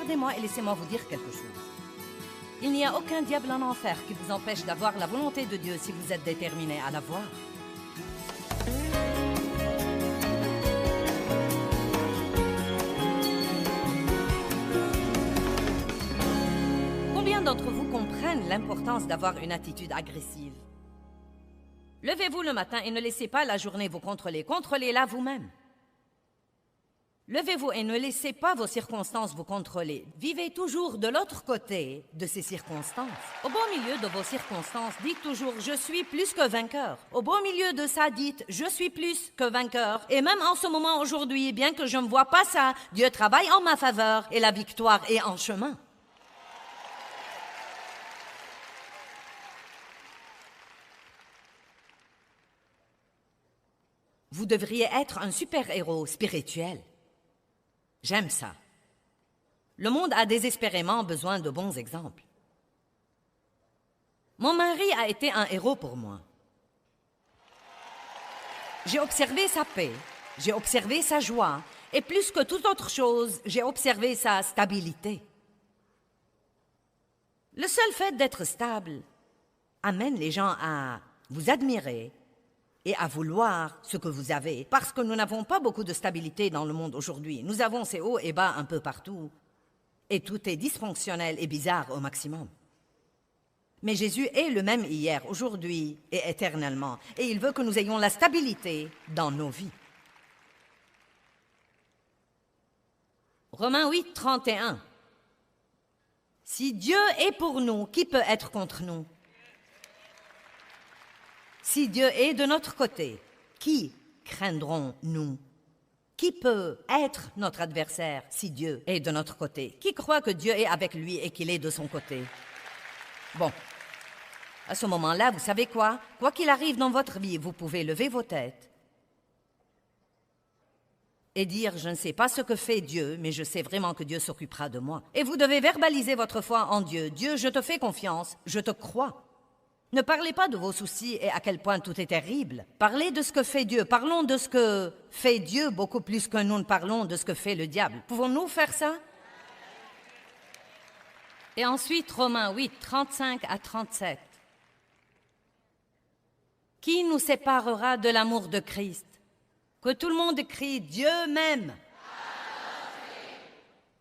regardez-moi et laissez-moi vous dire quelque chose. Il n'y a aucun diable en enfer qui vous empêche d'avoir la volonté de Dieu si vous êtes déterminé à la voir. Combien d'entre vous comprennent l'importance d'avoir une attitude agressive? Levez-vous le matin et ne laissez pas la journée vous contrôler. Contrôlez-la vous-même. Levez-vous et ne laissez pas vos circonstances vous contrôler. Vivez toujours de l'autre côté de ces circonstances. Au beau milieu de vos circonstances, dites toujours « Je suis plus que vainqueur ». Au beau milieu de ça, dites « Je suis plus que vainqueur ». Et même en ce moment aujourd'hui, bien que je ne vois pas ça, Dieu travaille en ma faveur et la victoire est en chemin. Vous devriez être un super-héros spirituel. J'aime ça. Le monde a désespérément besoin de bons exemples. Mon mari a été un héros pour moi. J'ai observé sa paix, j'ai observé sa joie, et plus que toute autre chose, j'ai observé sa stabilité. Le seul fait d'être stable amène les gens à vous admirer et à vouloir ce que vous avez, parce que nous n'avons pas beaucoup de stabilité dans le monde aujourd'hui. Nous avons ces hauts et bas un peu partout, et tout est dysfonctionnel et bizarre au maximum. Mais Jésus est le même hier, aujourd'hui et éternellement, et il veut que nous ayons la stabilité dans nos vies. Romains 8, 31. Si Dieu est pour nous, qui peut être contre nous? Si Dieu est de notre côté, qui craindrons-nous? Qui peut être notre adversaire si Dieu est de notre côté? Qui croit que Dieu est avec lui et qu'il est de son côté? Bon, à ce moment-là, vous savez quoi? Quoi qu'il arrive dans votre vie, vous pouvez lever vos têtes et dire « Je ne sais pas ce que fait Dieu, mais je sais vraiment que Dieu s'occupera de moi. » Et vous devez verbaliser votre foi en Dieu. « Dieu, je te fais confiance, je te crois. » Ne parlez pas de vos soucis et à quel point tout est terrible. Parlez de ce que fait Dieu. Parlons de ce que fait Dieu beaucoup plus que nous ne parlons de ce que fait le diable. Pouvons-nous faire ça? Et ensuite, Romains 8, 35 à 37. Qui nous séparera de l'amour de Christ? Que tout le monde crie « Dieu m'aime ».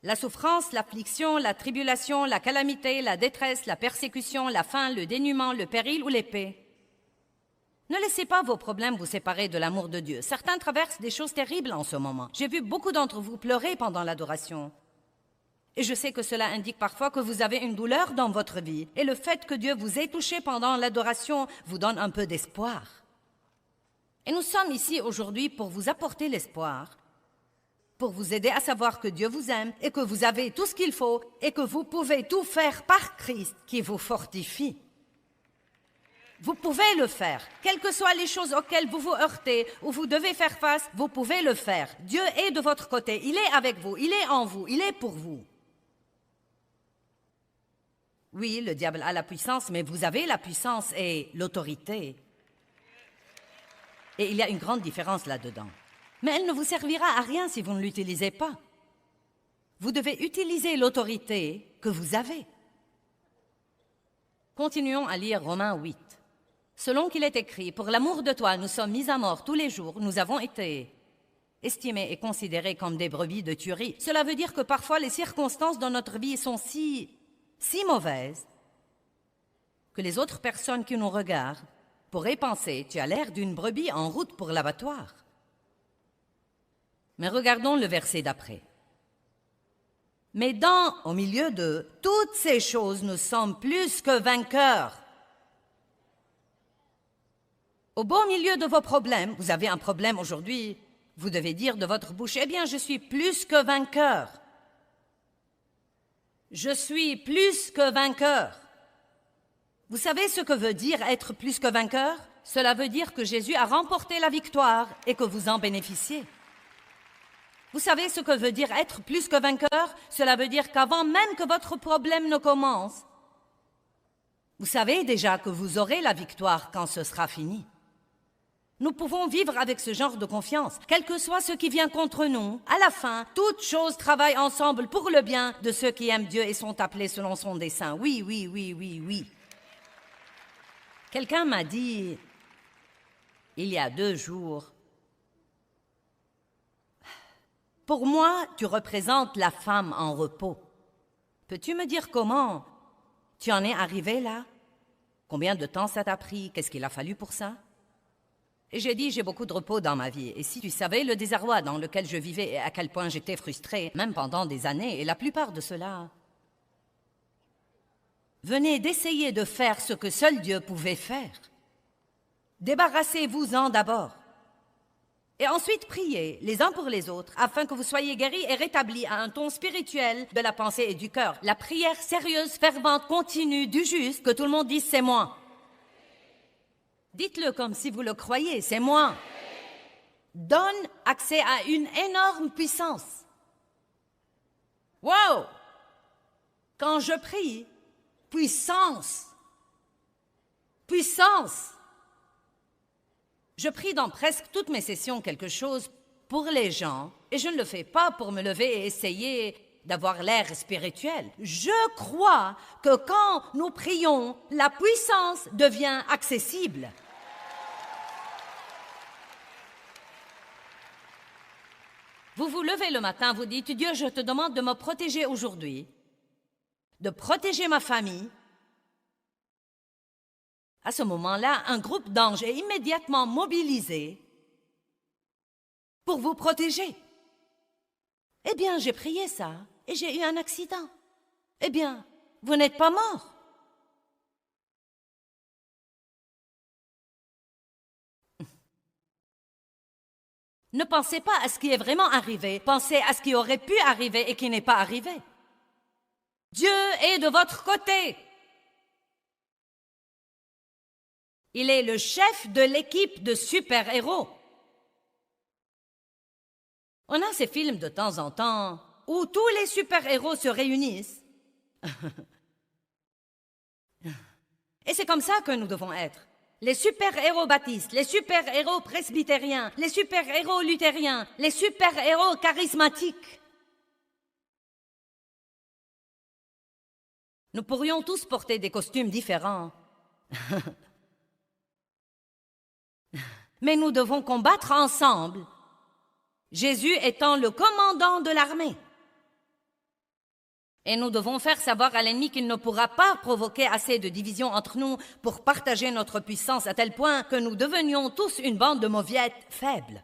La souffrance, l'affliction, la tribulation, la calamité, la détresse, la persécution, la faim, le dénuement, le péril ou l'épée. Ne laissez pas vos problèmes vous séparer de l'amour de Dieu. Certains traversent des choses terribles en ce moment. J'ai vu beaucoup d'entre vous pleurer pendant l'adoration. Et je sais que cela indique parfois que vous avez une douleur dans votre vie. Et le fait que Dieu vous ait touché pendant l'adoration vous donne un peu d'espoir. Et nous sommes ici aujourd'hui pour vous apporter l'espoir, pour vous aider à savoir que Dieu vous aime et que vous avez tout ce qu'il faut et que vous pouvez tout faire par Christ qui vous fortifie. Vous pouvez le faire. Quelles que soient les choses auxquelles vous vous heurtez ou vous devez faire face, vous pouvez le faire. Dieu est de votre côté. Il est avec vous. Il est en vous. Il est pour vous. Oui, le diable a la puissance, mais vous avez la puissance et l'autorité. Et il y a une grande différence là-dedans. Mais elle ne vous servira à rien si vous ne l'utilisez pas. Vous devez utiliser l'autorité que vous avez. Continuons à lire Romains 8. Selon qu'il est écrit, « Pour l'amour de toi, nous sommes mis à mort tous les jours, nous avons été estimés et considérés comme des brebis de tuerie. » Cela veut dire que parfois les circonstances dans notre vie sont si mauvaises que les autres personnes qui nous regardent pourraient penser « Tu as l'air d'une brebis en route pour l'abattoir. » Mais regardons le verset d'après. « Mais au milieu de toutes ces choses, nous sommes plus que vainqueurs. » Au beau milieu de vos problèmes, vous avez un problème aujourd'hui, vous devez dire de votre bouche, « Eh bien, je suis plus que vainqueur. » Je suis plus que vainqueur. Vous savez ce que veut dire être plus que vainqueur? Cela veut dire que Jésus a remporté la victoire et que vous en bénéficiez. Vous savez ce que veut dire être plus que vainqueur? Cela veut dire qu'avant même que votre problème ne commence, vous savez déjà que vous aurez la victoire quand ce sera fini. Nous pouvons vivre avec ce genre de confiance, quel que soit ce qui vient contre nous. À la fin, toutes choses travaillent ensemble pour le bien de ceux qui aiment Dieu et sont appelés selon son dessein. Oui, oui, oui, oui, oui. Quelqu'un m'a dit, il y a 2 jours, « Pour moi, tu représentes la femme en repos. Peux-tu me dire comment tu en es arrivé là? Combien de temps ça t'a pris? Qu'est-ce qu'il a fallu pour ça? » Et j'ai dit, j'ai beaucoup de repos dans ma vie. Et si tu savais le désarroi dans lequel je vivais et à quel point j'étais frustrée, même pendant des années, et la plupart de cela venez d'essayer de faire ce que seul Dieu pouvait faire. Débarrassez-vous-en d'abord. Et ensuite priez les uns pour les autres afin que vous soyez guéris et rétablis à un ton spirituel de la pensée et du cœur. La prière sérieuse, fervente, continue du juste, que tout le monde dise c'est moi. Dites-le comme si vous le croyez, c'est moi. Donne accès à une énorme puissance. Wow! Quand je prie, puissance. Puissance. Je prie dans presque toutes mes sessions quelque chose pour les gens, et je ne le fais pas pour me lever et essayer d'avoir l'air spirituel. Je crois que quand nous prions, la puissance devient accessible. Vous vous levez le matin, vous dites, Dieu, je te demande de me protéger aujourd'hui, de protéger ma famille. À ce moment-là, un groupe d'anges est immédiatement mobilisé pour vous protéger. Eh bien, j'ai prié ça et j'ai eu un accident. Eh bien, vous n'êtes pas mort. Ne pensez pas à ce qui est vraiment arrivé, pensez à ce qui aurait pu arriver et qui n'est pas arrivé. Dieu est de votre côté. Il est le chef de l'équipe de super-héros. On a ces films de temps en temps où tous les super-héros se réunissent. Et c'est comme ça que nous devons être. Les super-héros baptistes, les super-héros presbytériens, les super-héros luthériens, les super-héros charismatiques. Nous pourrions tous porter des costumes différents. Mais nous devons combattre ensemble, Jésus étant le commandant de l'armée. Et nous devons faire savoir à l'ennemi qu'il ne pourra pas provoquer assez de division entre nous pour partager notre puissance à tel point que nous devenions tous une bande de mauviettes faibles.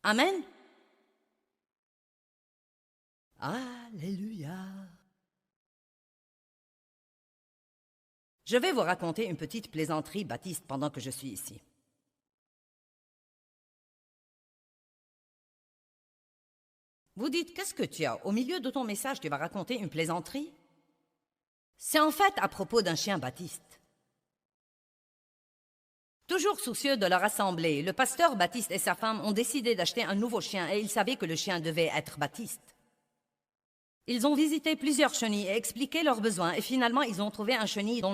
Amen. Alléluia. Je vais vous raconter une petite plaisanterie baptiste pendant que je suis ici. Vous dites, qu'est-ce que tu as? Au milieu de ton message, tu vas raconter une plaisanterie? C'est en fait à propos d'un chien baptiste. Toujours soucieux de leur assemblée, le pasteur Baptiste et sa femme ont décidé d'acheter un nouveau chien et ils savaient que le chien devait être baptiste. Ils ont visité plusieurs chenilles et expliqué leurs besoins et finalement ils ont trouvé un chenil dont...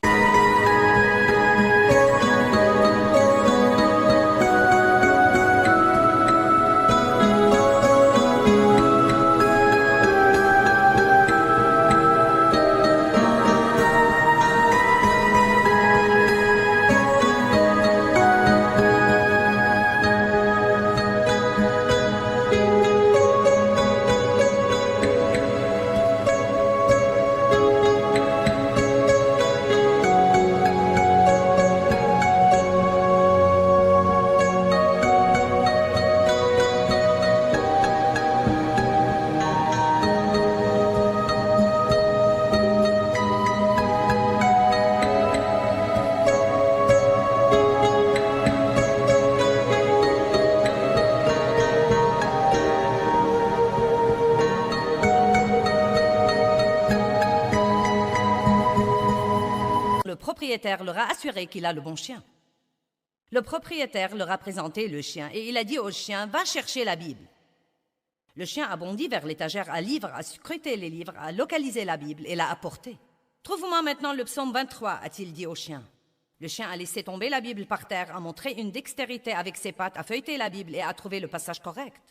Le propriétaire leur a assuré qu'il a le bon chien. Le propriétaire leur a présenté le chien et il a dit au chien, va chercher la Bible. Le chien a bondi vers l'étagère à livres, a scruté les livres, a localisé la Bible et l'a apportée. Trouve-moi maintenant le psaume 23, a-t-il dit au chien. Le chien a laissé tomber la Bible par terre, a montré une dextérité avec ses pattes, a feuilleté la Bible et a trouvé le passage correct.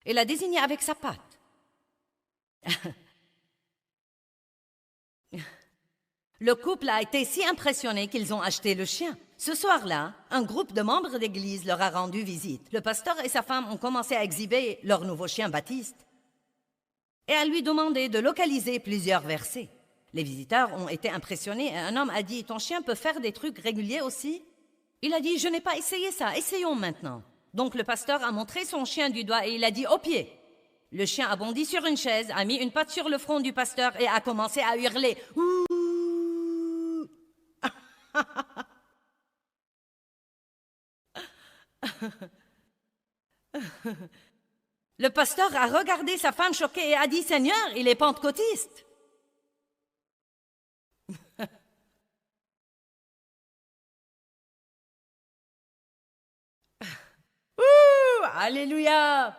Et l'a désigné avec sa patte. Le couple a été si impressionné qu'ils ont acheté le chien. Ce soir-là, un groupe de membres d'église leur a rendu visite. Le pasteur et sa femme ont commencé à exhiber leur nouveau chien Baptiste et à lui demander de localiser plusieurs versets. Les visiteurs ont été impressionnés et un homme a dit « Ton chien peut faire des trucs réguliers aussi ?» Il a dit « Je n'ai pas essayé ça, essayons maintenant. » Donc le pasteur a montré son chien du doigt et il a dit « Au pied !» Le chien a bondi sur une chaise, a mis une patte sur le front du pasteur et a commencé à hurler « Ouh !» Le pasteur a regardé sa femme choquée et a dit « Seigneur, il est pentecôtiste !» Ouh, alléluia!